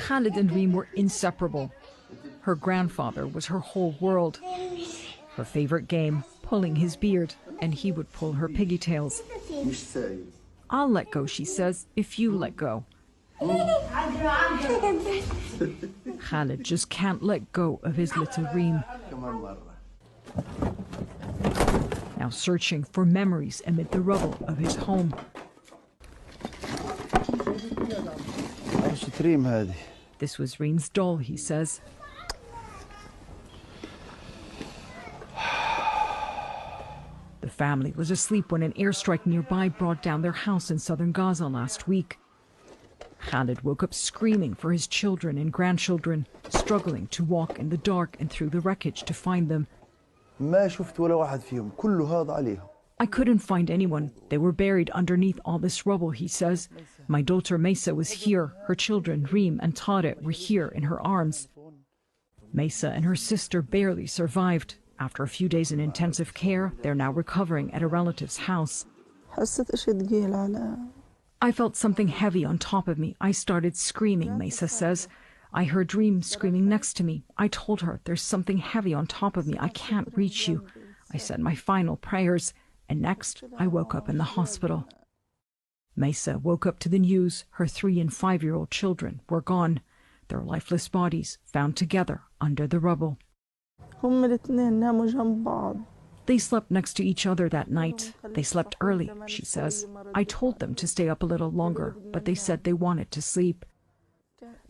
Khalid and Reem were inseparable. Her grandfather was her whole world. Her favorite game, pulling his beard, and he would pull her pigtails. I'll let go, she says, if you let go. Khalid just can't let go of his little Reem. Now searching for memories amid the rubble of his home. This was Reem's doll, he says. The family was asleep when an airstrike nearby brought down their house in southern Gaza last week. Khalid woke up screaming for his children and grandchildren, struggling to walk in the dark and through the wreckage to find them. I couldn't find anyone. They were buried underneath all this rubble, he says. My daughter Mesa was here. Her children, Reem and Tariq, were here in her arms. Mesa and her sister barely survived. After a few days in intensive care, they're now recovering at a relative's house. I felt something heavy on top of me. I started screaming, Mesa says. I heard Reem screaming next to me. I told her, there's something heavy on top of me. I can't reach you. I said my final prayers, and next I woke up in the hospital. Mesa woke up to the news her 3- and 5-year-old children were gone, their lifeless bodies found together under the rubble. They slept next to each other that night. They slept early, she says. I told them to stay up a little longer, but they said they wanted to sleep.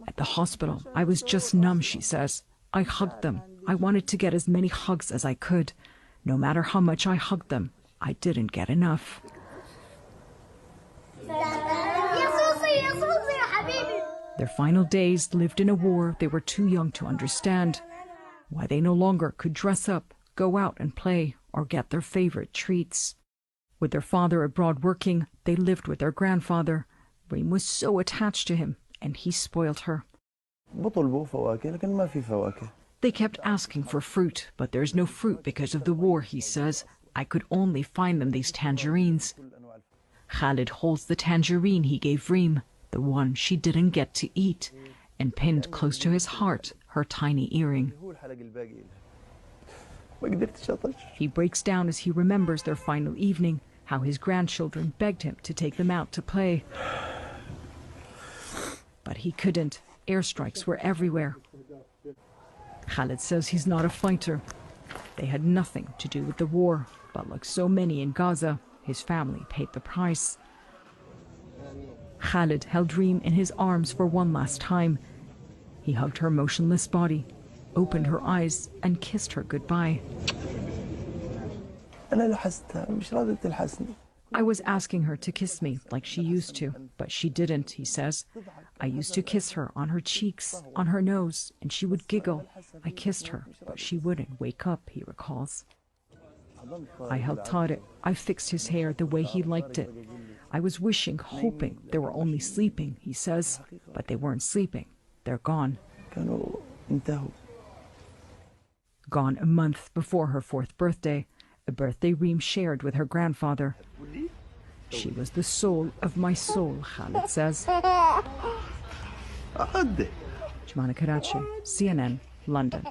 At the hospital, I was just numb, she says. I hugged them. I wanted to get as many hugs as I could. No matter how much I hugged them, I didn't get enough. Their final days lived in a war they were too young to understand. Why they no longer could dress up, go out and play, or get their favorite treats. With their father abroad working, they lived with their grandfather. Reem was so attached to him, and he spoiled her. They kept asking for fruit, but there's no fruit because of the war, he says. I could only find them these tangerines. Khalid holds the tangerine he gave Reem, the one she didn't get to eat, and pinned close to his heart, her tiny earring. He breaks down as he remembers their final evening, how his grandchildren begged him to take them out to play. But he couldn't. Airstrikes were everywhere. Khalid says he's not a fighter. They had nothing to do with the war, but like so many in Gaza, his family paid the price. Khalid held Reem in his arms for one last time. He hugged her motionless body, opened her eyes, and kissed her goodbye. I was asking her to kiss me like she used to, but she didn't, he says. I used to kiss her on her cheeks, on her nose, and she would giggle. I kissed her, but she wouldn't wake up, he recalls. I held Tariq. I fixed his hair the way he liked it. I was wishing, hoping they were only sleeping, he says, but they weren't sleeping. They're gone. Gone a month before her 4th birthday, a birthday Reem shared with her grandfather. She was the soul of my soul, Khalid says. Jumana Karachi, CNN, London.